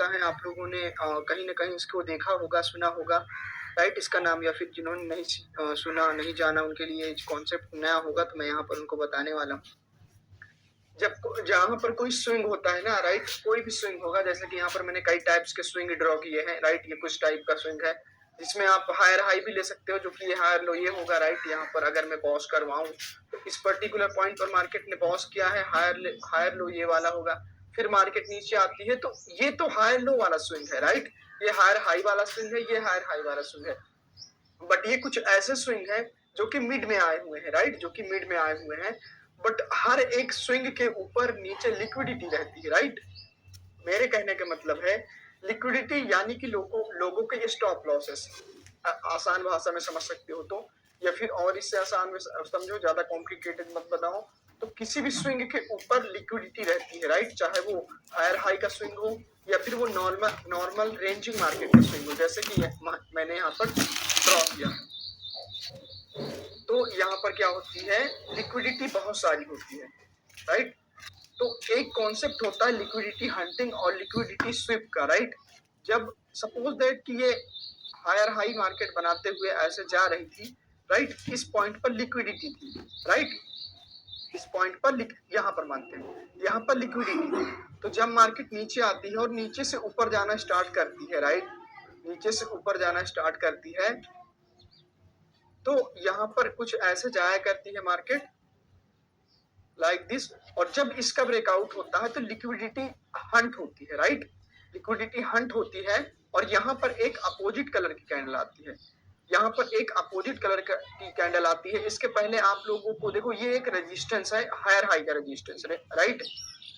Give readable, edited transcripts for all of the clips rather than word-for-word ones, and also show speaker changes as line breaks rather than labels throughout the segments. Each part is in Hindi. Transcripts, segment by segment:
होता है आप लोगों ने कहीं न कहीं इसको देखा होगा, सुना होगा, राइट? इसका नाम या फिर जिन्होंने नहीं सुना, नहीं जाना उनके लिए कॉन्सेप्ट नया होगा तो मैं यहाँ पर उनको बताने वाला हूँ। जहाँ पर कोई स्विंग होता है ना, राइट? कोई भी स्विंग होगा, जैसे कि यहाँ पर मैंने कई टाइप्स के स्विंग ड्रॉ किए हैं, राइट? ये कुछ टाइप का स्विंग है, जिसमें आप हायर हाई भी ले सकते हो, जो कि ये हायर लो ये होगा, राइट? यहाँ पर अगर मैं पॉज़ करवाऊँ, तो इस पर्टिकुलर पॉइंट पर मार्केट ने पॉज़ किया है, हायर लो ये वाला होगा, फिर मार्केट नीचे आती है, तो ये तो हायर लो वाला स्विंग है, राइट? ये हायर हाई वाला स्विंग है, ये हायर हाई वाला स्विंग है। बट ये कुछ ऐसे स्विंग हैं जो कि मिड में आए हुए हैं, राइट? जो कि मिड में आए हुए हैं, बट हर एक स्विंग के ऊपर नीचे लिक्विडिटी रहती है, राइट? मेरे कहने का मतलब है लिक्विडिटी, यानी कि लोगों के ये स्टॉप लॉसेस, आसान भाषा में समझ सकते हो तो, या फिर और इससे आसान में समझो, ज्यादा कॉम्प्लिकेटेड मत बनाओ। तो किसी भी स्विंग के ऊपर लिक्विडिटी रहती है, राइट? चाहे वो हायर हाई का स्विंग हो या फिर वो नॉर्मल रेंजिंग मार्केट का स्विंग हो, जैसे कि मैंने यहाँ पर ड्रॉ किया। तो यहाँ पर क्या होती है, लिक्विडिटी बहुत सारी होती है, राइट? तो एक कॉन्सेप्ट होता है लिक्विडिटी हंटिंग और लिक्विडिटी स्विप का, राइट? जब सपोज दैट कि ये हायर हाई मार्केट बनाते हुए ऐसे जा रही थी, राइट? इस पॉइंट पर लिक्विडिटी थी, राइट? इस पॉइंट पर यहाँ पर मानते हैं, यहाँ पर लिक्विडिटी थी। तो जब मार्केट नीचे आती है और नीचे से ऊपर जाना स्टार्ट करती है, राइट? नीचे से ऊपर जाना स्टार्ट करती है, तो यहाँ पर कुछ ऐसे जाया करती है मार्केट, लाइक दिस। और जब इसका ब्रेकआउट होता है तो लिक्विडिटी हंट होती है, राइट? लिक्विडिटी हंट होती है, और यहाँ पर एक अपोजिट कलर की कैंडल आती है, यहाँ पर एक अपोजिट कलर की कैंडल आती है। इसके पहले आप लोगों को देखो, ये एक रेजिस्टेंस है, हायर हाई का रेजिस्टेंस है, राइट?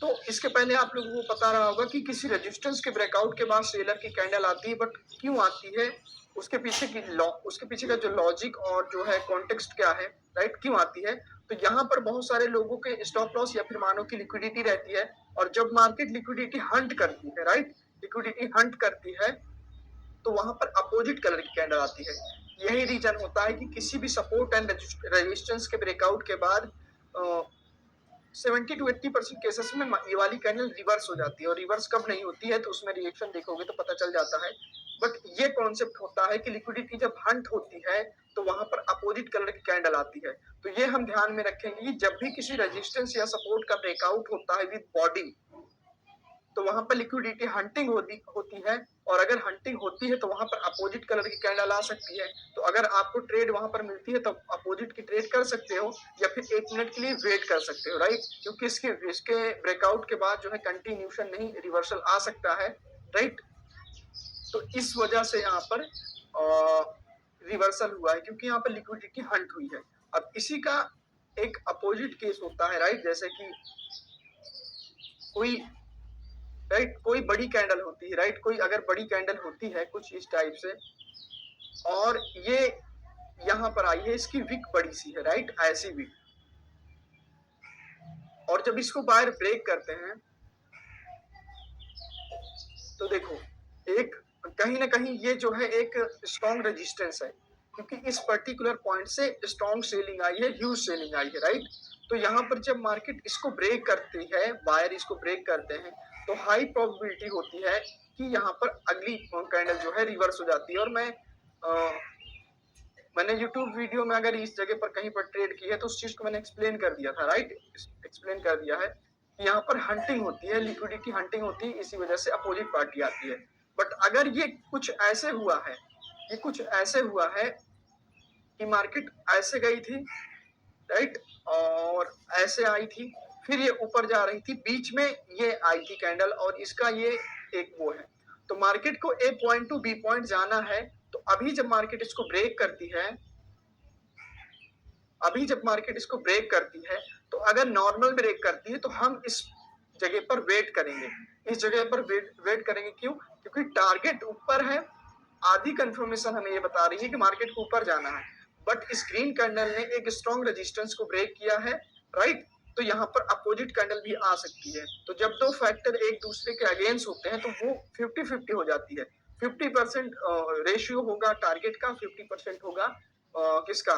तो इसके पहले आप लोगों को पता रहा होगा कि किसी रेजिस्टेंस के ब्रेकआउट के बाद सेलर की कैंडल आती है, बट क्यों आती है, उसके पीछे का जो लॉजिक और जो है कॉन्टेक्स्ट क्या है, राइट? क्यों आती है? तो यहाँ पर बहुत सारे लोगों के स्टॉप लॉस या फिर मानों की लिक्विडिटी रहती है, और जब मार्केट लिक्विडिटी हंट करती है, राइट? लिक्विडिटी हंट करती है, तो वहां पर अपोजिट कलर की कैंडल आती है। यही रीजन होता है कि किसी भी सपोर्ट एंड रेजिस्टेंस के ब्रेकआउट के बाद 70 to 80% केसेस में ये वाली कैंडल रिवर्स हो जाती है, और रिवर्स कब नहीं होती है तो उसमें रिएक्शन देखोगे तो पता चल जाता है। बट ये कॉन्सेप्ट होता है कि लिक्विडिटी जब हंट होती है तो वहां पर अपोजिट कलर की कैंडल आती है। तो ये हम ध्यान में रखेंगे कि जब भी किसी रेजिस्टेंस या सपोर्ट का ब्रेकआउट होता है विद बॉडी, तो वहां पर लिक्विडिटी हंटिंग होती है, और अगर हंटिंग होती है तो वहां पर अपोजिट कलर की कैंडल आ सकती है। तो अगर आपको ट्रेड वहां पर मिलती है तो अपोजिट की ट्रेड कर सकते हो, या फिर 1 मिनट के लिए वेट कर सकते हो, राइट? क्योंकि इसके ब्रेकआउट के बाद जो है कंटिन्यूशन नहीं, रिवर्सल आ सकता है, राइट? तो इस वजह से यहाँ पर रिवर्सल हुआ है, क्योंकि यहाँ पर लिक्विडिटी हंट हुई है। अब इसी का एक अपोजिट केस होता है, राइट? जैसे कि कोई, राइट, कोई बड़ी कैंडल होती है, राइट? कोई अगर बड़ी कैंडल होती है कुछ इस टाइप से, और ये यहाँ पर आई है, इसकी विक बड़ी सी है, राइट? ऐसी विक, और जब इसको बाहर ब्रेक करते हैं तो देखो, एक कहीं ना कहीं ये जो है एक स्ट्रॉन्ग रेजिस्टेंस है, क्योंकि इस पर्टिकुलर पॉइंट से स्ट्रॉन्ग सेलिंग आई है, ह्यूज सेलिंग आई है, राइट? तो यहाँ पर जब मार्केट इसको ब्रेक करती है, बायर इसको ब्रेक करते हैं, तो हाई प्रोबेबिलिटी होती है कि यहाँ पर अगली कैंडल जो है रिवर्स हो जाती है। और मैंने YouTube वीडियो में अगर इस जगह पर कहीं पर ट्रेड की है तो उस चीज को मैंने एक्सप्लेन कर दिया था, राइट? एक्सप्लेन कर दिया है कि यहाँ पर हंटिंग होती है, लिक्विडिटी हंटिंग होती है, इसी वजह से अपोजिट पार्टी आती है। बट अगर ये कुछ ऐसे हुआ है, ये कुछ ऐसे हुआ है कि मार्केट ऐसे गई थी, राइट, और ऐसे आई थी, फिर ये ऊपर जा रही थी, बीच में ये आई थी कैंडल, और इसका ये एक वो है, तो मार्केट को ए पॉइंट टू बी पॉइंट जाना है। तो अभी जब मार्केट इसको ब्रेक करती है, अभी जब मार्केट इसको ब्रेक करती है, तो अगर नॉर्मल ब्रेक करती है तो हम इस जगह पर वेट करेंगे, इस जगह पर वेट करेंगे। क्यों? क्योंकि टारगेट ऊपर है, आधी कंफर्मेशन हमें ये बता रही है कि मार्केट को ऊपर जाना है, बट इस ग्रीन कैंडल ने एक स्ट्रॉन्ग रेजिस्टेंस को ब्रेक किया है, राइट? तो यहाँ पर अपोजिट कैंडल भी आ सकती है। तो जब दो फैक्टर एक दूसरे के अगेंस्ट होते हैं तो वो 50-50 हो जाती है। 50% रेशियो होगा टारगेट का, 50% होगा किसका,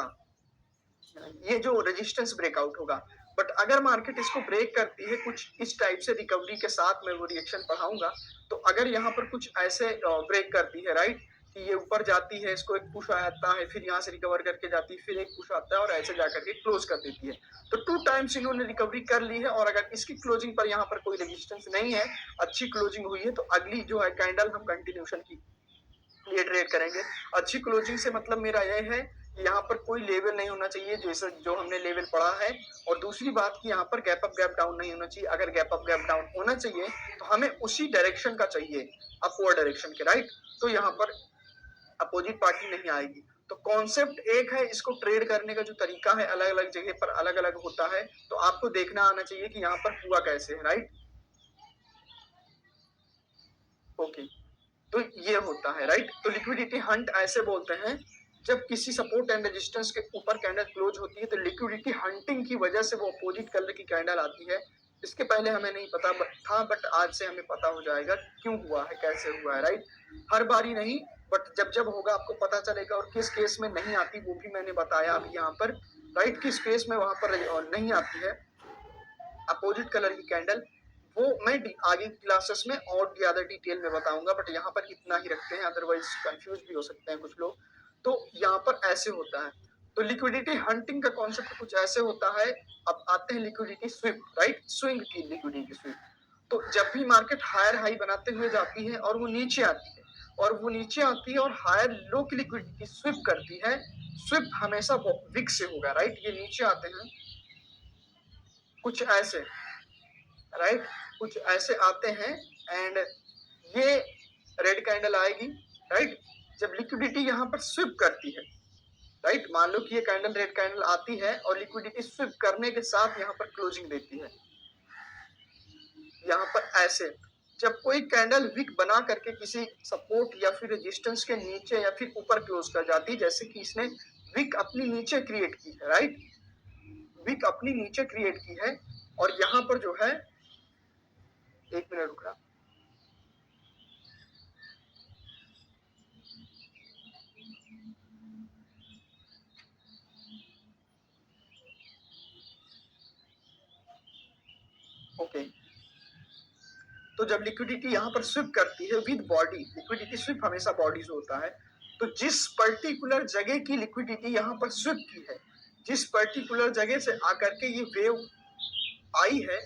ये जो रेजिस्टेंस ब्रेकआउट होगा। बट अगर मार्केट इसको ब्रेक करती है कुछ इस टाइप से रिकवरी के साथ, मैं वो रिएक्शन पढ़ाऊंगा, तो अगर यहाँ पर कुछ ऐसे ब्रेक करती है, राइट, कि ये ऊपर जाती है, इसको एक पुश आता है, फिर यहाँ से रिकवर करके जाती है, फिर एक पुश आता है और ऐसे जाकर के क्लोज कर देती है, तो 2 टाइम्स इन्होंने रिकवरी कर ली है। और अगर इसकी क्लोजिंग पर यहाँ पर कोई रेजिस्टेंस नहीं है, अच्छी क्लोजिंग हुई है, तो अगली जो है कैंडल हम कंटिन्यूशन की लिए ट्रेड करेंगे। अच्छी क्लोजिंग से मतलब मेरा यह है कि यहाँ पर कोई लेवल नहीं होना चाहिए जैसे जो हमने लेवल पढ़ा है, और दूसरी बात कि यहाँ पर गैप अप गैप डाउन नहीं होना चाहिए। अगर गैप अप गैप डाउन होना चाहिए तो हमें उसी डायरेक्शन का चाहिए, अपवर्ड डायरेक्शन के, राइट। तो यहाँ पर अपोजिट पार्टी नहीं आएगी। तो कॉन्सेप्ट एक है, इसको ट्रेड करने का जो तरीका है अलग अलग जगह पर अलग अलग होता है, तो आपको देखना आना चाहिए कि यहाँ पर हुआ कैसे है, राइट। ओके, तो ये होता है, राइट। तो लिक्विडिटी हंट ऐसे बोलते हैं, जब किसी सपोर्ट एंड रेजिस्टेंस के ऊपर कैंडल क्लोज होती है तो लिक्विडिटी हंटिंग की वजह से वो अपोजिट कलर की कैंडल आती है। इसके पहले हमें नहीं पता था, बट आज से हमें पता हो जाएगा क्यों हुआ है, कैसे हुआ है, राइट। हर बारी नहीं, बट जब जब होगा आपको पता चलेगा। और किस केस में नहीं आती वो भी मैंने बताया अभी यहाँ पर, राइट। किस केस में वहां पर नहीं आती है अपोजिट कलर की कैंडल, वो मैं आगे की क्लासेस में और ज्यादा डिटेल में बताऊंगा, बट यहाँ पर इतना ही रखते हैं, अदरवाइज कंफ्यूज भी हो सकते हैं कुछ लोग। तो यहाँ पर ऐसे होता है। तो लिक्विडिटी हंटिंग का कॉन्सेप्ट कुछ ऐसे होता है। अब आते हैं लिक्विडिटी स्विप, राइट, स्विंग की लिक्विडिटी स्विप। तो जब भी मार्केट हायर हाई बनाते हुए जाती है और वो नीचे आती है, और हायर लो की लिक्विडिटी स्विप करती है, स्विप हमेशा विक से होगा, राइट। ये नीचे आते हैं कुछ ऐसे, राइट, कुछ ऐसे आते हैं, एंड ये रेड कैंडल आएगी, राइट, जब लिक्विडिटी यहाँ पर स्विप करती है, राइट। मान लो कि ये कैंडल रेड कैंडल आती है और लिक्विडिटी स्विप करने के साथ यहाँ पर क्लोजिंग देती है, यहाँ पर ऐसे। जब कोई कैंडल विक बना करके किसी सपोर्ट या फिर रेजिस्टेंस के नीचे या फिर ऊपर क्लोज कर जाती है, जैसे कि इसने विक अपनी नीचे क्रिएट की है, राइट, विक अपनी नीचे क्रिएट की है, और यहाँ पर जो है, एक मिनट रुकना, ओके। तो जब लिक्विडिटी यहाँ पर स्विप करती है विद बॉडी, लिक्विडिटी स्विप हमेशा बॉडी से होता है, तो जिस पर्टिकुलर जगह की लिक्विडिटी यहाँ पर स्विप की है, जिस पर्टिकुलर जगह से आकर के ये वेव आई है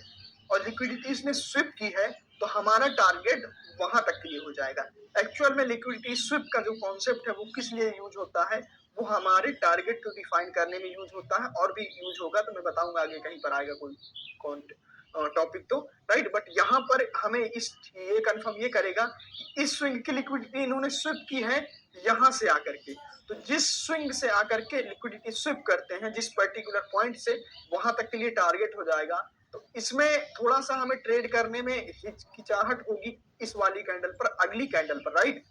और लिक्विडिटी इसने स्विप की है, तो हमारा टारगेट वहां तक के लिए हो जाएगा। एक्चुअल में लिक्विडिटी स्विप का जो कॉन्सेप्ट है वो किस लिए यूज होता है, वो हमारे टारगेट को डिफाइन करने में यूज होता है, और भी यूज होगा तो मैं बताऊंगा आगे, कहीं पर आएगा कोई टॉपिक तो, राइट। बट यहाँ पर हमें ये कंफर्म ये करेगा कि इस स्विंग की लिक्विडिटी इन्होंने स्विप की है यहाँ से आकर के। तो जिस स्विंग से आकर के लिक्विडिटी स्विप करते हैं जिस पर्टिकुलर पॉइंट से, वहां तक के लिए टारगेट हो जाएगा। तो इसमें थोड़ा सा हमें ट्रेड करने में हिचकिचाहट होगी इस वाली कैंडल पर, अगली कैंडल पर, राइट,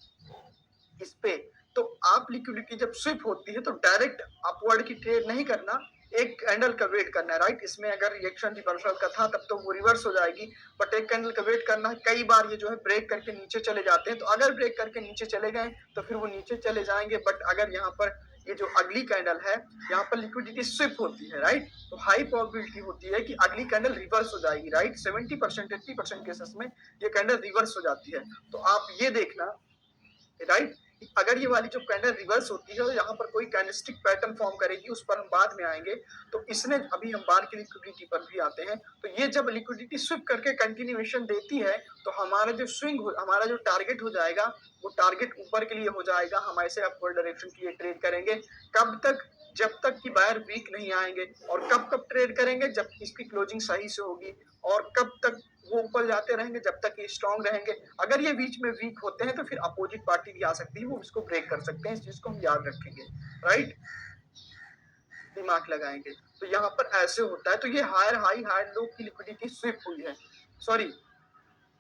इस पे। तो आप लिक्विडिटी जब स्विप होती है तो डायरेक्ट अपवर्ड की ट्रेड नहीं करना, एक कैंडल का वेट करना है, राइट। इसमें अगर रिएक्शन रिवर्सल का था तब तो वो रिवर्स हो जाएगी, बट एक कैंडल का वेट करना है। कई बार ये जो है ब्रेक करके नीचे चले जाते हैं, तो अगर ब्रेक करके नीचे चले गए तो फिर वो नीचे चले जाएंगे, बट अगर यहाँ पर ये जो अगली कैंडल है यहाँ पर लिक्विडिटी स्विप होती है, राइट, तो हाई प्रोबेबिलिटी होती है कि अगली कैंडल रिवर्स हो जाएगी, राइट। 70% 80% केसेस में ये कैंडल रिवर्स हो जाती है। तो आप ये देखना, राइट, अगर ये वाली जो कैंडल रिवर्स होती है तो यहाँ पर कोई कैंडलस्टिक पैटर्न फॉर्म करेगी, उस पर हम बाद में आएंगे। तो इसने, अभी हम बार की लिक्विडिटी पर भी आते हैं, तो ये जब लिक्विडिटी स्विप करके कंटिन्यूएशन देती है तो हमारा जो हमारा जो टारगेट हो जाएगा वो टारगेट ऊपर के लिए हो जाएगा। हम ऐसे अपवर्ड डायरेक्शन के लिए ट्रेड करेंगे, कब तक, जब तक कि बायर वीक नहीं आएंगे। और कब कब ट्रेड करेंगे, जब इसकी क्लोजिंग सही से होगी। और कब तक वो ऊपर जाते रहेंगे, जब तक ये स्ट्रांग रहेंगे। अगर ये बीच में वीक होते हैं तो फिर अपोजिट पार्टी भी आ सकती है, वो इसको ब्रेक कर सकते हैं। इस चीज को हम याद रखेंगे, राइट, दिमाग लगाएंगे। तो यहाँ पर ऐसे होता है। तो ये हायर हाई हायर लो की लिक्विडिटी स्विप हुई है, सॉरी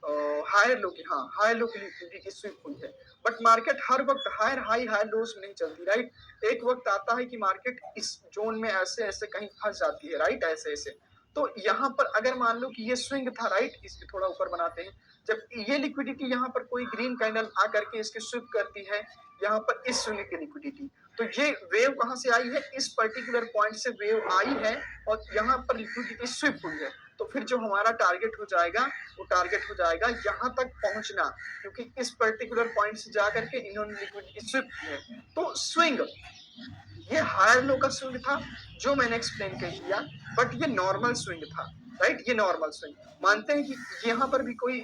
हायर लो की, हाँ, हायर लो की लिक्विडिटी स्विप हुई है। बट मार्केट हर वक्त हायर हाई हायर लोस में नहीं चलती, राइट। एक वक्त आता है कि मार्केट इस जोन में ऐसे ऐसे कहीं फंस जाती है, राइट, ऐसे ऐसे। तो यहाँ पर अगर मान लो कि ये स्विंग था, राइट, इसके थोड़ा ऊपर बनाते हैं, जब ये लिक्विडिटी यहाँ पर कोई ग्रीन कैंडल आकर के इसकी स्विप करती है यहाँ पर इस स्विंग की लिक्विडिटी, तो ये वेव कहाँ से आई है, इस पर्टिकुलर पॉइंट से वेव आई है और यहाँ पर लिक्विडिटी स्विप हुई है। तो फिर जो हमारा टारगेट हो जाएगा वो टारगेट हो जाएगा यहाँ तक पहुंचना, क्योंकि इस पर्टिकुलर पॉइंट से जाकर के इन्होंने लिक्विडिटी स्विप की है। तो स्विंग ये हायर लो का स्विंग था जो मैंने एक्सप्लेन कर दिया, बट ये नॉर्मल स्विंग था, राइट। ये नॉर्मल स्विंग मानते हैं कि यहाँ पर भी कोई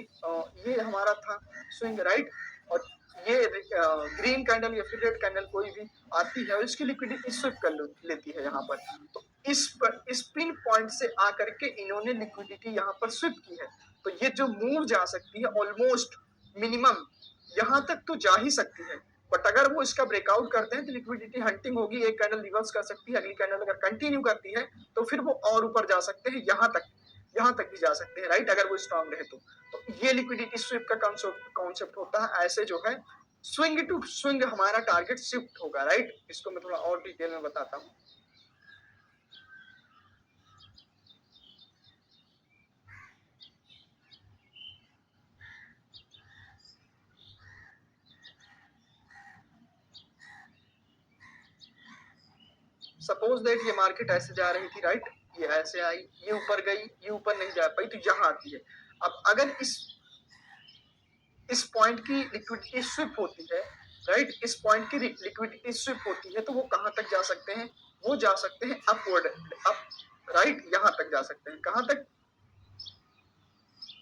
ये हमारा था स्विंग, राइट। और ये ग्रीन कैंडल या फिर रेड कैंडल कोई भी आती है और इसकी लिक्विडिटी स्विप कर लेती है यहाँ पर। तो इस पिन पॉइंट से आकर के इन्होंने लिक्विडिटी यहाँ पर स्विप की है। तो ये जो मूव जा सकती है ऑलमोस्ट मिनिमम यहाँ तक तो जा ही सकती है, बट अगर वो इसका ब्रेकआउट करते हैं तो लिक्विडिटी हंटिंग होगी, एक कैंडल रिवर्स कर सकती है, अगली कैंडल अगर कंटिन्यू करती है तो फिर वो और ऊपर जा सकते हैं, यहाँ तक भी जा सकते हैं, राइट, अगर वो स्ट्रांग रहे तो ये लिक्विडिटी स्विप का कॉन्सेप्ट होता है। ऐसे जो है स्विंग टू स्विंग हमारा टारगेट शिफ्ट होगा, राइट। इसको मैं थोड़ा और डिटेल में बताता हूँ। सपोज दैट ये मार्केट ऐसे जा रही थी, राइट, ये ऐसे आई, ये ऊपर गई, ये ऊपर नहीं जा पाई तो यहाँ आती है। अब अगर इस पॉइंट की लिक्विडिटी स्विप होती है, राइट, इस पॉइंट की लिक्विडिटी स्विप होती है तो वो कहाँ तक जा सकते हैं, वो जा सकते हैं अपवर्ड, अप, राइट, यहाँ तक जा सकते हैं। कहाँ तक,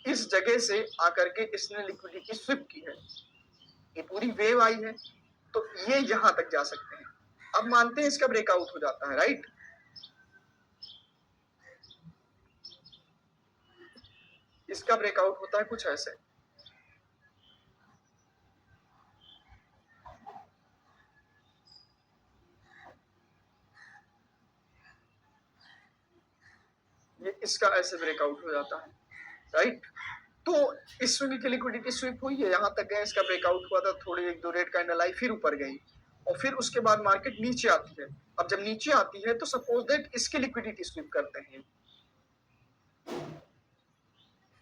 इस जगह से आकर के इसने लिक्विडिटी स्विप की है, ये पूरी वेव आई है तो ये यहाँ तक जा सकते हैं। अब मानते हैं इसका ब्रेकआउट हो जाता है, राइट, इसका ब्रेकआउट होता है कुछ ऐसे, ये इसका ऐसे ब्रेकआउट हो जाता है, राइट। तो इस स्विंग की लिक्विडिटी स्विप हुई है, यहाँ तक गए, इसका ब्रेकआउट हुआ था, थोड़ी एक दो रेड कैंडल आई, फिर ऊपर गई और फिर उसके बाद मार्केट नीचे आती है। अब जब नीचे आती है तो सपोज दैट इसकी लिक्विडिटी स्विप करते हैं।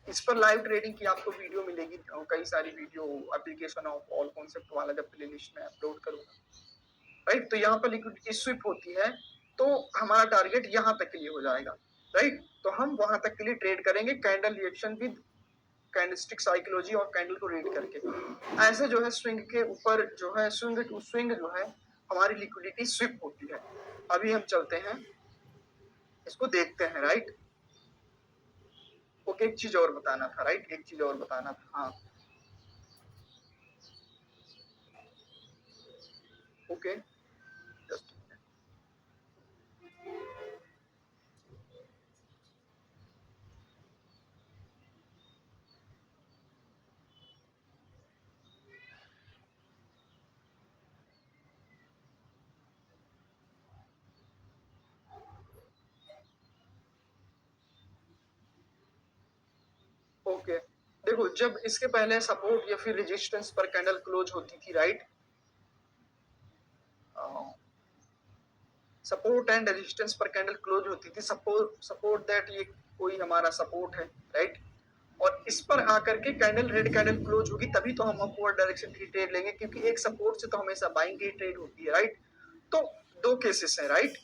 इस पर लाइव ट्रेडिंग की आपको वीडियो मिलेगी, कई सारी video application of all concept वाला जब प्लेलिस्ट में अपलोड करूंगा, राइट। तो यहाँ पर लिक्विडिटी स्विप होती है तो हमारा टारगेट यहाँ तक के लिए हो जाएगा, राइट। तो हम वहां तक के लिए ट्रेड करेंगे candle reaction with candlestick psychology और कैंडल को रीड करके। ऐसे जो है स्विंग के ऊपर जो है स्विंग टू स्विंग जो है हमारी लिक्विडिटी स्विप होती है। अभी हम चलते हैं, इसको देखते हैं, राइट। ओके, एक चीज और बताना था, राइट, एक चीज और बताना था, हाँ, ओके, जस्ट ओके। देखो, जब इसके पहले सपोर्ट या फिर रेजिस्टेंस पर कैंडल क्लोज होती थी, राइट, सपोर्ट एंड रेजिस्टेंस पर कैंडल क्लोज होती थी, सपोर्ट दैट ये कोई हमारा सपोर्ट है, राइट, और इस पर आकर के कैंडल रेड कैंडल क्लोज होगी तभी तो हम अपवर्ड डायरेक्शन की ट्रेड लेंगे, क्योंकि एक सपोर्ट से तो हमेशा बाइंग की ट्रेड होती है, राइट। तो दो केसेस हैं, राइट,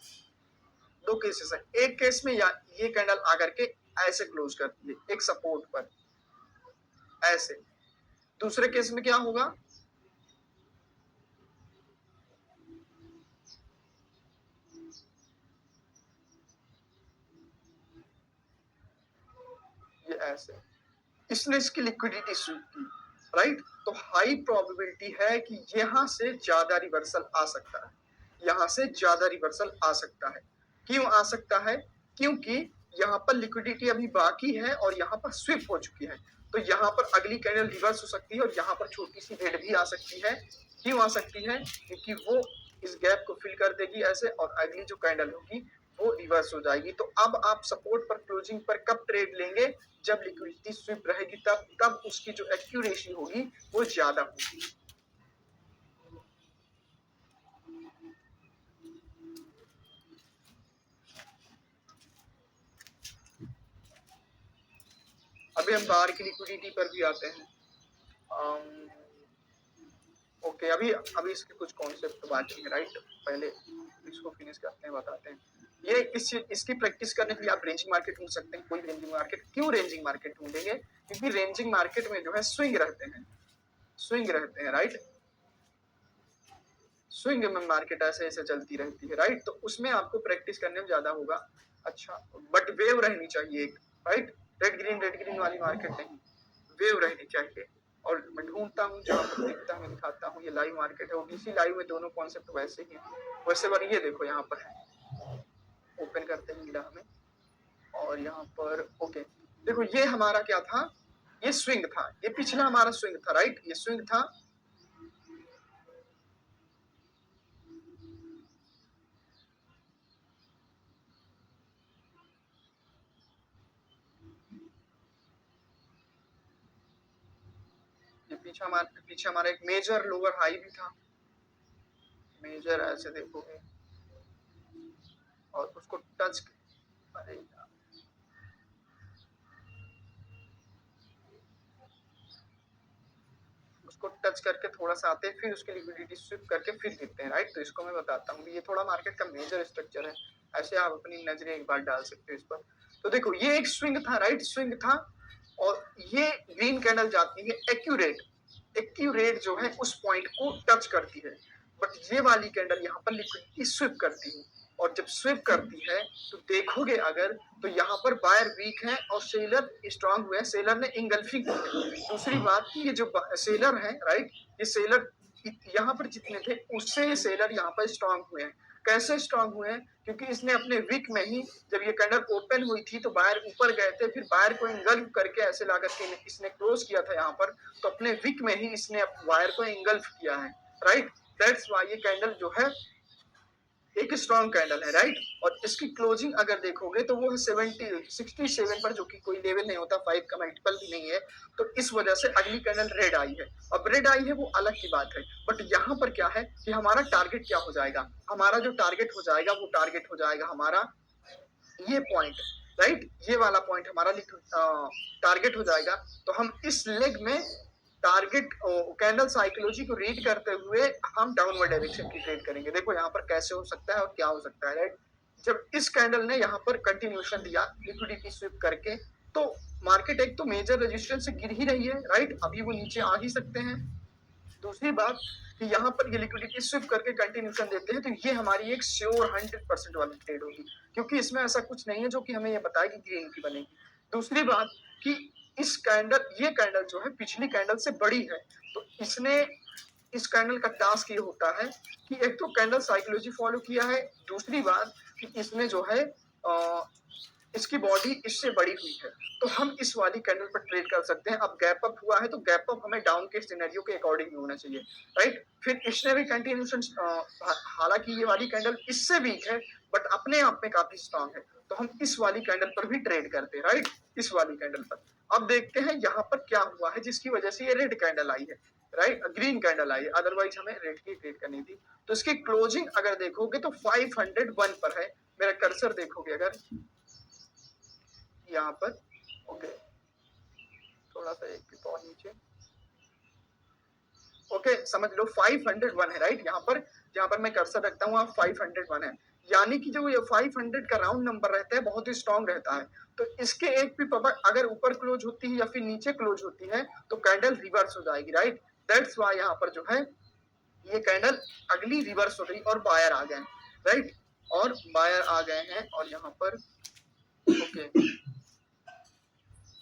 दो केसेस हैं। एक केस में या ये कैंडल आकर के ऐसे क्लोज करती है एक सपोर्ट पर ऐसे, दूसरे केस में क्या होगा, ये ऐसे, इसने इसकी लिक्विडिटी स्वीप की, राइट। तो हाई प्रोबेबिलिटी है कि यहां से ज्यादा रिवर्सल आ सकता है, यहां से ज्यादा रिवर्सल आ सकता है। क्यों आ सकता है, क्योंकि यहाँ पर लिक्विडिटी अभी बाकी है और यहाँ पर स्विप हो चुकी है, तो यहाँ पर अगली कैंडल रिवर्स हो सकती है और यहाँ पर छोटी सी रेड भी आ सकती है। क्यों आ सकती है, क्योंकि वो इस गैप को फिल कर देगी ऐसे और अगली जो कैंडल होगी वो रिवर्स हो जाएगी। तो अब आप सपोर्ट पर क्लोजिंग पर कब ट्रेड लेंगे, जब लिक्विडिटी स्विप रहेगी, तब उसकी जो एक्यूरेसी होगी वो ज्यादा होगी। अभी हम बाहर की लिक्विडिटी पर भी आते हैं। ओके, अभी अभी इसके कुछ कॉन्सेप्ट बाकी है, राइट। पहले इसको फिनिश करते हैं, बताते हैं। ये इसकी प्रैक्टिस करने के लिए आप रेंजिंग मार्केट ढूंढ सकते हैं। कोई रेंजिंग मार्केट, क्यों रेंजिंग मार्केट ढूंढेंगे? क्योंकि रेंजिंग मार्केट में जो है स्विंग रहते हैं, राइट। स्विंग में मार्केट ऐसे ऐसे चलती रहती है, राइट। तो उसमें आपको प्रैक्टिस करने में ज्यादा होगा। अच्छा, बट वेव रहनी चाहिए एक, राइट। रेड ग्रीन वाली मार्केट नहीं, वेव रहनी चाहिए। और मैं ढूंढता हूँ, जहाँ पर दिखता है मैं दिखाता हूँ। ये लाइव मार्केट है, ओबीसी लाइव में दोनों कॉन्सेप्ट वैसे ही हैं। वैसे पर ये देखो यहाँ पर है, ओपन करते हैं मिला हमें। और यहाँ पर ओके, देखो ये हमारा क्या था, ये स्विंग था, ये पिछला हमारा स्विंग था, राइट। ये स्विंग था, ये पीछे हमारा एक मेजर लोअर हाई भी था। मेजर ऐसे देखोगे और उसको टच, अरे यार, उसको टच करके थोड़ा सा आते हैं, फिर उसकी लिक्विडिटी स्विप करके फिर गिरते हैं, राइट। तो इसको मैं बताता हूँ, ये थोड़ा मार्केट का मेजर स्ट्रक्चर है। ऐसे आप अपनी नजरें एक बार डाल सकते हो इस पर। तो देखो ये एक स्विंग था, राइट, स्विंग था। और ये ग्रीन कैंडल जाती है एक्यूरेट जो है उस पॉइंट को टच करती है। बट ये वाली कैंडल यहाँ पर लिक्विडिटी स्विप करती है। और जब स्विप करती है तो देखोगे अगर, तो यहाँ पर बायर वीक है और सेलर स्ट्रांग हुए हैं। सेलर ने इंगल्फिंग की है। दूसरी बात कि ये जो सेलर है, राइट, ये सेलर यहाँ पर जितने थे उससे सेलर यहाँ पर स्ट्रांग हुए हैं। कैसे स्ट्रांग हुए हैं? क्योंकि इसने अपने वीक में ही, जब ये कैंडल ओपन हुई थी तो बायर ऊपर गए थे, फिर बायर को इंगल्फ करके ऐसे लागत के इसने क्लोज किया था यहाँ पर। तो अपने वीक में ही इसने बायर को इंगल्फ किया है, राइट। दैट्स वाई ये कैंडल जो है एक स्ट्रॉन्ग कैंडल है, राइट। और इसकी क्लोजिंग अगर देखोगे तो वो है 67 पर, जो कि कोई लेवल नहीं होता, 5 का मल्टीपल भी नहीं है। तो इस वजह से अगली कैंडल रेड आई है। अब रेड आई है वो अलग की बात है, बट यहाँ पर क्या है कि हमारा टारगेट क्या हो जाएगा? हमारा जो टारगेट हो जाएगा वो टारगेट हो जाएगा हमारा ये पॉइंट, राइट। ये वाला पॉइंट हमारा टारगेट हो जाएगा। तो हम इस लेग में टारगेट कैंडल साइकोलॉजी को रीड करते हुए हम डाउनवर्ड डायरेक्शन की ट्रेड करेंगे। देखो यहाँ पर कैसे हो सकता है और क्या हो सकता है, राइट। जब इस कैंडल ने यहाँ पर कंटिन्यूशन दिया लिक्विडिटी स्विप करके, तो मार्केट एक तो मेजर रेजिस्टेंस से गिर ही रही है, राइट। अभी वो नीचे आ ही सकते हैं। दूसरी बात कि यहाँ पर ये लिक्विडिटी स्विप करके कंटिन्यूशन देते हैं, तो ये हमारी एक श्योर 100% वाली ट्रेड होगी, क्योंकि इसमें ऐसा कुछ नहीं है जो कि हमें ये बताए कि ग्रीन की बनेगी। दूसरी बात कि ये कैंडल जो है पिछली कैंडल से बड़ी है। तो इस कैंडल का टास्क ये होता है कि एक तो कैंडल साइकोलॉजी फॉलो किया है, दूसरी बात कि इसमें जो है इसकी बॉडी इससे बड़ी हुई है। तो हम इस वाली कैंडल पर ट्रेड कर सकते हैं। अब गैप अप हुआ है तो गैप अप हमें डाउन के सिनेरियो के अकॉर्डिंग होना चाहिए, राइट। फिर इसने भी कंटिन्यूशन, हालांकि ये वाली कैंडल इससे वीक है बट अपने आप में काफी स्ट्रांग है, तो हम इस वाली कैंडल पर भी ट्रेड करते हैं, राइट, इस वाली कैंडल पर। अब देखते हैं यहाँ पर क्या हुआ है जिसकी वजह से ये रेड कैंडल आई है, राइट, ग्रीन कैंडल आई है। अदरवाइज हमें रेड की ट्रेड करनी थी। तो इसकी क्लोजिंग अगर देखोगे तो 501 पर है। मेरा कर्सर देखोगे अगर यहाँ पर, ओके, थोड़ा सा एक पिप और नीचे, ओके, समझ लो 501 है, राइट। यहाँ पर मैं कर्सर रखता हूँ, आप 501 है। यानी कि जो ये 500 का राउंड नंबर रहता है बहुत ही स्ट्रॉन्ग रहता है। तो इसके एक पिप अगर ऊपर क्लोज होती है या फिर नीचे क्लोज होती है तो कैंडल रिवर्स हो जाएगी, राइट। दैट्स वाई यहाँ पर जो है ये कैंडल अगली रिवर्स हो गई और बायर आ गए, राइट, और बायर आ गए हैं। और यहाँ पर ओके,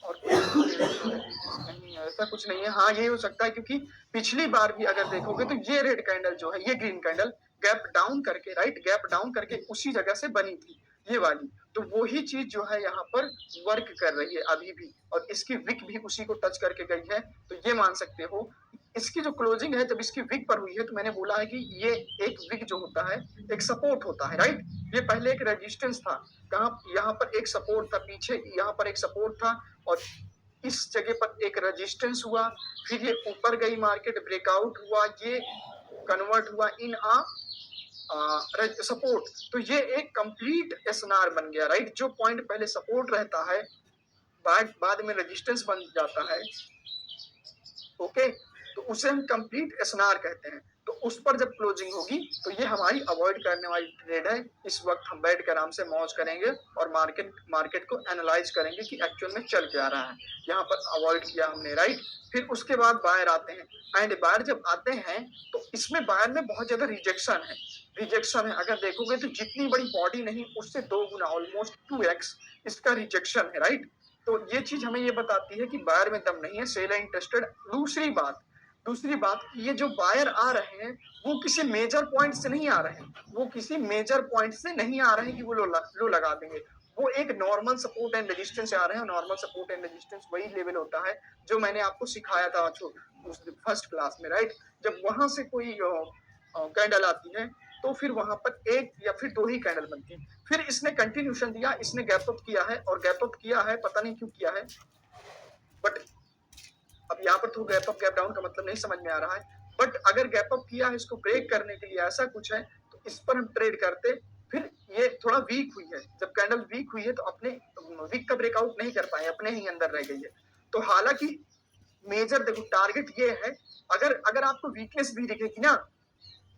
और नहीं, ऐसा कुछ नहीं है। हाँ, ये हो सकता है क्योंकि पिछली बार भी अगर देखोगे तो ये रेड कैंडल जो है, ये ग्रीन कैंडल गैप डाउन करके, राइट, गैप डाउन करके उसी जगह से बनी थी ये वाली। तो वही चीज जो है यहाँ पर वर्क कर रही है अभी भी, और इसकी विक भी उसी को टच करके गई है। तो ये मान सकते हो इसकी जो क्लोजिंग है जब इसकी विक पर हुई है, तो मैंने बोला है कि ये एक विक जो होता है एक सपोर्ट होता है, राइट। ये पहले एक रेजिस्टेंस था, कहाँ, यहाँ पर एक सपोर्ट था, पीछे यहाँ पर एक सपोर्ट था, और इस जगह पर एक रेजिस्टेंस हुआ। फिर ये ऊपर गई, मार्केट ब्रेकआउट हुआ, ये कन्वर्ट हुआ इन सपोर्ट। तो ये एक कंप्लीट एसएनआर बन गया, राइट। जो पॉइंट पहले सपोर्ट रहता है बाद में रेजिस्टेंस बन जाता है, ओके, तो उसे हम कंप्लीट एसएनआर कहते हैं। तो उस पर जब क्लोजिंग होगी तो ये हमारी अवॉइड करने वाली ट्रेड है। इस वक्त हम बैठ कर आराम से मौज करेंगे और मार्केट को एनालाइज करेंगे कि एक्चुअल में चल क्या रहा है। यहाँ पर अवॉइड किया हमने, राइट। फिर उसके बाद बायर आते हैं, एंड बायर जब आते हैं तो इसमें बायर में बहुत ज्यादा रिजेक्शन है। अगर देखोगे तो जितनी बड़ी बॉडी नहीं, उससे 2 गुना, ऑलमोस्ट 2x इसका रिजेक्शन है, राइट। तो ये चीज हमें ये बताती है कि बायर में दम नहीं है, सेल है इंटरेस्टेड। दूसरी बात, ये जो बायर आ रहे हैं वो किसी मेजर पॉइंट से नहीं आ रहे हैं, कि वो लो लगा देंगे। वो एक नॉर्मल सपोर्ट एंड रेजिस्टेंस से आ रहे हैं। नॉर्मल सपोर्ट एंड रेजिस्टेंस वही लेवल होता है जो मैंने आपको सिखाया था फर्स्ट क्लास में, राइट। जब वहां से कोई कैंडल आती है तो फिर वहां पर एक या फिर 2 ही कैंडल बनती है। फिर इसने कंटिन्यूशन दिया, इसने गैप अप किया है, और गैप अप किया है, पता नहीं क्यों किया है, बट अब यहाँ पर तो गैप अप गैप डाउन का मतलब नहीं समझ में आ रहा है। बट अगर गैप अप किया है, इसको ब्रेक करने के लिए ऐसा कुछ है, तो इस पर हम ट्रेड करते। फिर ये थोड़ा वीक हुई है, जब कैंडल वीक हुई है तो अपने वीक का ब्रेकआउट नहीं कर पाए, अपने ही अंदर रह गई है। तो हालांकि मेजर देखो टारगेट ये है, अगर आपको वीकनेस भी दिखेगी ना,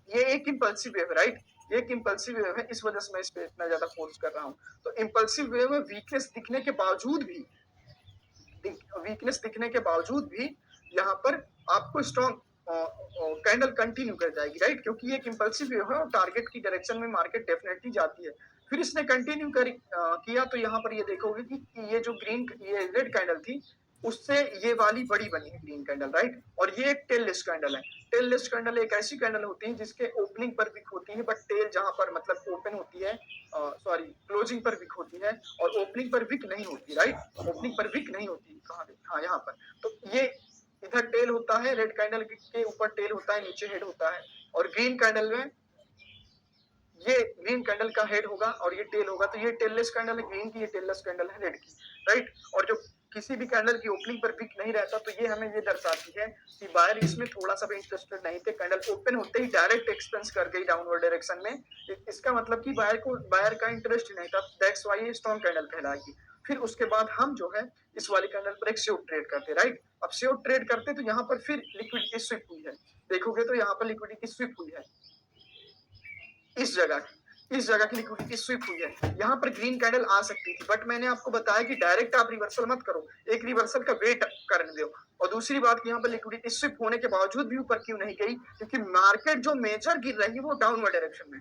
ये एक इम्पल्सिव वेव है, राइट। ये एक इम्पल्सिव वेव है, इस वजह से मैं इस पे इतना ज्यादा फोर्स कर रहा हूँ। तो इम्पल्सिव वेव में वीकनेस दिखने के बावजूद भी यहाँ पर आपको स्ट्रॉन्ग कैंडल कंटिन्यू कर जाएगी, राइट, क्योंकि ये एक इम्पल्सिव वेव है और टारगेट की डायरेक्शन में मार्केट डेफिनेटली जाती है। फिर इसने कंटिन्यू किया, तो यहाँ पर ये देखोगे कि ये रेड कैंडल थी, उससे ये वाली बड़ी बनी है ग्रीन कैंडल, राइट। और ये एक टेल लिस्ट कैंडल है। टेल लिस्ट कैंडल एक ऐसी कैंडल होती है जिसके ओपनिंग पर विक होती है, बट टेल जहां पर मतलब ओपन होती है, सॉरी क्लोजिंग पर विक होती है, और ओपनिंग पर विक नहीं होती, राइट। ओपनिंग पर विक नहीं होती, कहाँ पे, हाँ यहाँ पर। तो ये इधर टेल होता है, रेड कैंडल के ऊपर टेल होता है, नीचे हेड होता है। और ग्रीन कैंडल में ये ग्रीन कैंडल का हेड होगा और ये टेल होगा। तो ये टेललेस कैंडल है ग्रीन की, ये टेललेस कैंडल है रेड की, राइट। और जो किसी भी कैंडल की ओपनिंग पर विक नहीं रहता, तो ये हमें ये दर्शाती है कि बायर इसमें थोड़ा सा भी इंटरेस्टेड नहीं थे। कैंडल ओपन होते ही डायरेक्ट एक्सपेंस कर गई डाउनवर्ड डायरेक्शन में। इसका मतलब कि बायर का इंटरेस्ट नहीं था, दैट्स व्हाई ये स्ट्रॉन्ग कैंडल कहलाएगी। फिर उसके बाद हम जो है इस वाली कैंडल पर एक शेयर ट्रेड करते, राइट। अब शेयर ट्रेड करते तो यहाँ पर फिर लिक्विडिटी स्विप हुई है, देखोगे तो यहाँ पर लिक्विडिटी स्विप हुई है, इस जगह की लिक्विडिटी स्विप हुई है। यहाँ पर ग्रीन कैंडल आ सकती थी, बट मैंने आपको बताया कि डायरेक्ट आप रिवर्सल मत करो, एक रिवर्सल का वेट करने दो। और दूसरी बात कि यहाँ पर लिक्विडिटी स्विप होने के बावजूद भी ऊपर क्यों नहीं गई, क्योंकि मार्केट जो मेजर गिर रही है वो डाउनवर्ड डायरेक्शन में,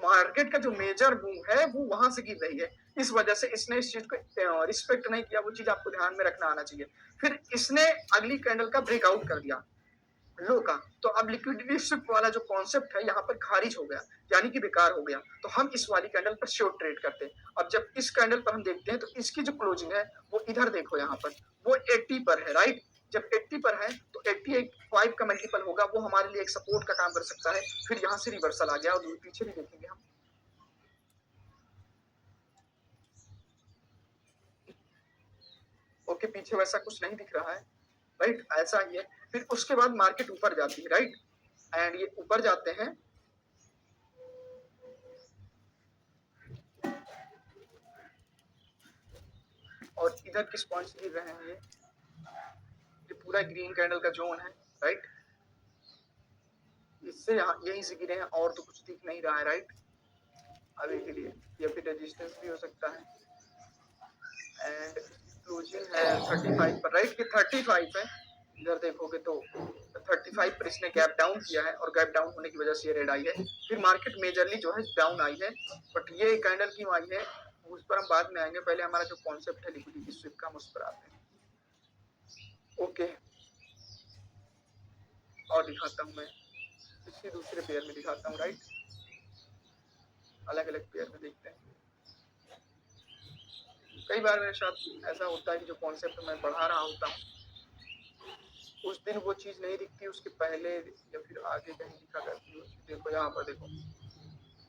मार्केट का जो मेजर मूव है वो वहां से गिर रही है। इस वजह से इसने इस चीज को रिस्पेक्ट नहीं किया, वो चीज आपको ध्यान में रखना आना चाहिए। फिर इसने अगली कैंडल का ब्रेकआउट कर दिया लो का, तो अब लिक्विडिटी स्विप वाला जो कॉन्सेप्ट है यहाँ पर खारिज हो गया, यानी कि बेकार हो गया। तो हम इस वाली कैंडल पर श्योर ट्रेड करते हैं। अब जब इस कैंडल पर हम देखते हैं तो इसकी जो क्लोजिंग है वो इधर देखो, यहाँ पर वो 80 पर है, राइट। जब 80 पर है तो 85 का मल्टीपल होगा, वो हमारे लिए एक सपोर्ट का काम कर सकता है। फिर यहाँ से रिवर्सल आ गया, और पीछे भी देखेंगे हम। ओके, पीछे वैसा कुछ नहीं दिख रहा है, राइट, ऐसा ही है। फिर उसके बाद मार्केट ऊपर जाती है, राइट, एंड ये ऊपर जाते हैं, और इधर किस पॉइंट से गिर रहे हैं, ये पूरा ग्रीन कैंडल का जोन है, राइट। इससे यहाँ यहीं से गिरे हैं, और तो कुछ दिख नहीं रहा है, राइट, अभी के लिए। या फिर रेजिस्टेंस भी हो सकता है, एंड क्लोजिंग है 35 पर, राइट। ये 35 है, इधर देखोगे तो 35 पर इसने गैप डाउन किया है, और गैप डाउन होने की वजह से ये रेड आई है। फिर मार्केट मेजरली जो है डाउन आई है, बट ये कैंडल क्यों आई है उस पर हम बाद में आएंगे। पहले हमारा जो कॉन्सेप्ट है लिक्विडिटी स्विप का, हम उस पर आते हैं। ओके, और दिखाता हूँ मैं, किसी दूसरे पेयर में दिखाता हूँ, राइट, अलग अलग पेयर में देखते हैं। कई बार मेरे साथ ऐसा होता है कि जो कॉन्सेप्ट मैं पढ़ा रहा होता हूँ उस दिन वो चीज नहीं दिखती, उसके पहले या फिर आगे कहीं दिखा करती है। देखो यहाँ पर, देखो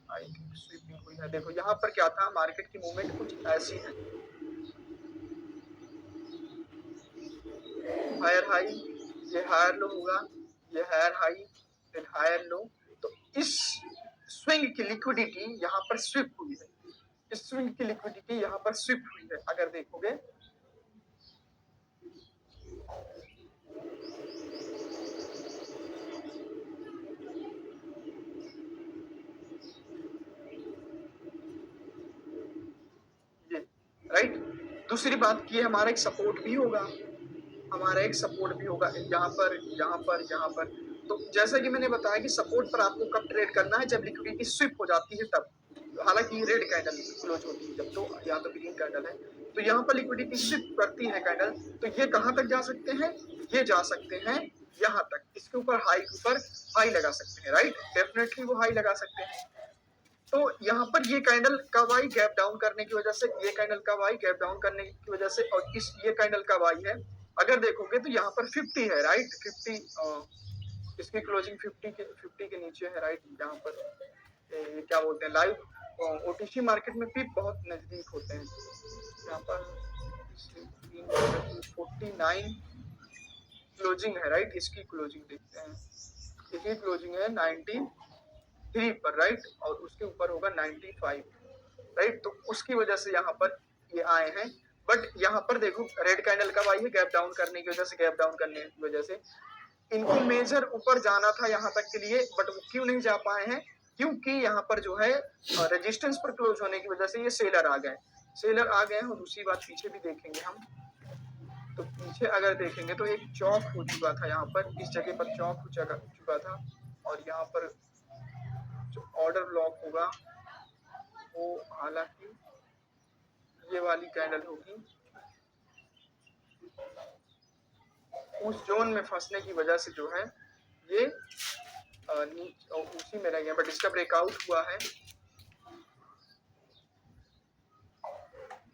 आई स्वीपिंग हुई है। देखो यहाँ पर क्या था, मार्केट की मूवमेंट कुछ ऐसी है, हायर हाई, ये हायर लो होगा, ये हायर हाई, फिर हायर लो। तो इस स्विंग की लिक्विडिटी यहाँ पर स्विप हुई है, इस स्विंग की लिक्विडिटी यहाँ पर स्विप हुई है। अगर देखोगे दूसरी बात कि हमारा एक सपोर्ट भी होगा, हमारा एक सपोर्ट भी होगा यहाँ पर, यहाँ पर, यहाँ पर। तो जैसा कि मैंने बताया कि सपोर्ट पर आपको कब ट्रेड करना है, जब लिक्विडिटी स्विप हो जाती है तब। हालांकि रेड कैंडल क्लोज होती है जब, तो या तो ग्रीन कैंडल है, तो यहाँ पर लिक्विडिटी स्विप करती है कैंडल, तो ये कहाँ तक जा सकते हैं, ये जा सकते हैं यहाँ तक, इसके ऊपर हाई लगा सकते हैं, राइट, डेफिनेटली वो हाई लगा सकते हैं। तो यहाँ पर ये कैंडल कब आई, गैप डाउन करने की वजह से, ये कैंडल कब आई, गैप डाउन करने की वजह से, और ये कैंडल कब आई है, अगर देखोगे तो यहाँ पर 50 है, राइट, 50 इसकी क्लोजिंग 50 के नीचे है, राइट, यहाँ पर ये क्या बोलते हैं, लाइव ओटीसी मार्केट में भी बहुत नजदीक होते हैं। यहाँ पर 49 क्लोजिंग है, राइट, इसकी क्लोजिंग देखते हैं, इसकी क्लोजिंग है 93 पर, राइट, और उसके ऊपर होगा 95, राइट, तो उसकी वजह से यहाँ पर ये आए हैं। बट यहाँ पर देखो रेड कैंडल कब आई है, गैप डाउन करने की वजह से, गैप डाउन करने की वजह से इनको मेजर ऊपर जाना था यहाँ तक के लिए, बट वो क्यों नहीं जा पाए हैं, क्योंकि यहाँ पर जो है रेजिस्टेंस पर क्लोज होने की वजह से ये सेलर आ गए, और दूसरी बात पीछे भी देखेंगे हम, तो पीछे अगर देखेंगे तो एक चौक हो चुका था यहाँ पर, इस जगह पर चौक हो चुका था, और यहाँ पर जो ऑर्डर ब्लॉक होगा वो हालांकि ये वाली कैंडल होगी, उस जोन में फंसने की वजह से जो है ये उसी में रह गया, बट इसका ब्रेकआउट हुआ है,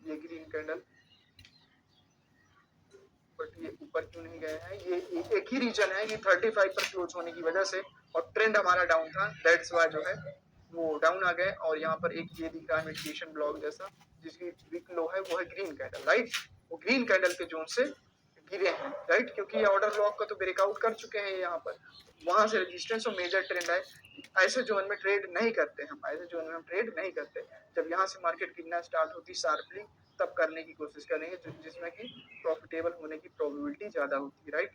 ये ग्रीन कैंडल, बट ये ऊपर क्यों नहीं गए हैं, ये एक ही रीजन है कि 35 पर क्लोज होने की वजह से, और ट्रेंड हमारा डाउन था, दैट्स वाई जो है वो डाउन आ गए, और यहाँ पर एक ये दिख रहा है मिटिगेशन ब्लॉक जैसा, जिसकी वीक लो है वो है ग्रीन कैंडल, राइट, वो ग्रीन कैंडल के जोन से गिरे हैं, राइट, क्योंकि ये ऑर्डर ब्लॉक का तो ब्रेकआउट कर चुके हैं यहाँ पर, वहां से रेजिस्टेंस और मेजर ट्रेंड है, ऐसे जोन में ट्रेड नहीं करते हम, ऐसे जोन में हम ट्रेड नहीं करते, जब यहाँ से मार्केट गिरना स्टार्ट होती शार्पली तब करने की कोशिश करेंगे, जिसमें कि प्रॉफिटेबल होने की प्रोबेबिलिटी ज्यादा होती है, राइट।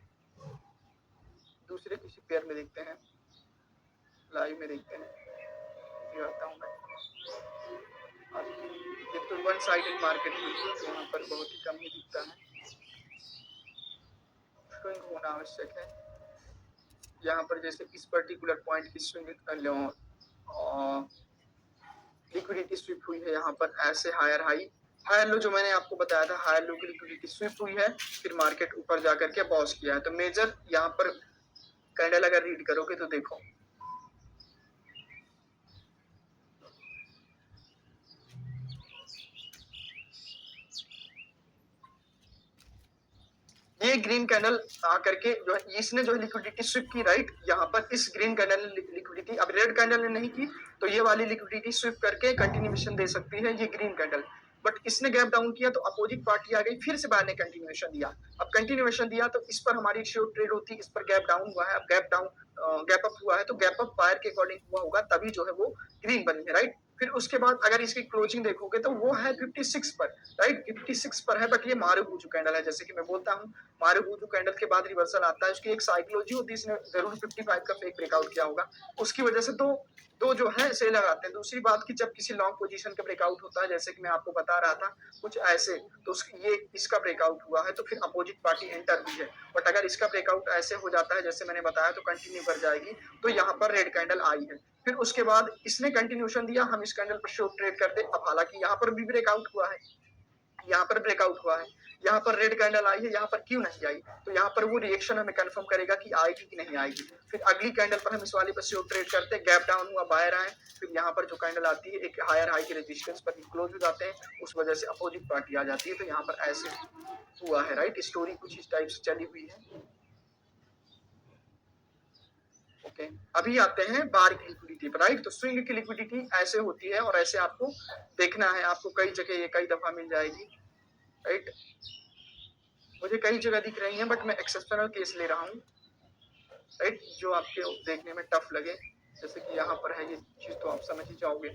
दूसरे किसी पेयर में देखते हैं, लाइव में देखते हैं, दिखाता हूँ मैं, ये तो वन साइडेड मार्केट है, यहाँ पर बहुत ही कम ही दिखता है, स्विंग होना आवश्यक है, यहाँ पर जैसे इस पर्टिकुलर पॉइंट की स्विंग लिक्विडिटी स्विप हुई है, यहाँ पर ऐसे हायर लो जो मैंने आपको बताया था, हायर लो की लिक्विडिटी स्विप हुई है, फिर मार्केट ऊपर जाकर के पॉज किया है, तो मेजर यहाँ पर कैंडल अगर रीड करोगे तो देखो ये ग्रीन कैंडल आकर के जो है इसने जो है लिक्विडिटी स्विप की, राइट, यहाँ पर इस ग्रीन कैंडल ने लिक्विडिटी, अब रेड कैंडल ने नहीं की, तो ये वाली लिक्विडिटी स्विप करके कंटिन्यूएशन दे सकती है ये ग्रीन कैंडल, बट इसने गैप डाउन किया तो अपोजिट पार्टी आ गई, फिर से बाय ने कंटिन्यूएशन दिया, अब कंटिन्यूएशन दिया तो इस पर हमारी श्योर ट्रेड होती, इस पर गैप डाउन हुआ है, अब गैप अप हुआ है, तो गैप अप बायर के अकॉर्डिंग हुआ होगा, तभी जो है वो ग्रीन बनी है, राइट। फिर उसके बाद अगर इसकी क्लोजिंग देखोगे तो वो है 56 पर, राइट, 56 पर है, बट ये मारुबुजू कैंडल है, जैसे कि मैं बोलता हूँ मारुबुजू कैंडल के बाद रिवर्सल आता है, उसकी एक साइकोलॉजी होती है, इसने जरूर 55 का फेक ब्रेकआउट किया होगा, उसकी वजह से दो जो है सेलर आते हैं। दूसरी बात की जब किसी लॉन्ग पोजीशन का ब्रेकआउट होता है, जैसे कि मैं आपको बता रहा था कुछ ऐसे, तो ये इसका ब्रेकआउट हुआ है तो फिर अपोजिट पार्टी एंटर हुई है, बट अगर इसका ब्रेकआउट ऐसे हो जाता है जैसे मैंने बताया तो कंटिन्यू कर जाएगी, तो यहाँ पर रेड कैंडल आई है, फिर उसके बाद इसने कंटिन्यूशन दिया, हम इस कैंडल पर शॉर्ट ट्रेड करते, अब हालांकि यहाँ पर भी ब्रेकआउट हुआ है, यहाँ पर ब्रेकआउट हुआ है, यहाँ पर रेड कैंडल आई है, यहाँ पर क्यों नहीं आई, तो यहाँ पर वो रिएक्शन हमें कंफर्म करेगा कि आएगी कि नहीं आएगी, फिर अगली कैंडल पर हम इस वाले पर शॉर्ट ट्रेड करते हैं, गैप डाउन हुआ, बायर आए, फिर यहाँ पर जो कैंडल आती है एक हायर हाई के रेजिस्टेंस पर क्लोज हो जाते हैं, उस वजह से अपोजिट पार्टी आ जाती है, तो यहाँ पर ऐसे हुआ है, राइट, स्टोरी कुछ इस टाइप से चली हुई है। ओके, अभी आते हैं बार की लिक्विडिटी पर, राइट, तो स्विंग की लिक्विडिटी ऐसे होती है, और ऐसे आपको देखना है, आपको कई जगह ये कई दफा मिल जाएगी, राइट, मुझे कई जगह दिख रही है, बट मैं एक्सेप्शनल केस ले रहा हूँ, राइट, जो आपके देखने में टफ लगे, जैसे कि यहाँ पर है ये चीज तो आप समझ ही जाओगे।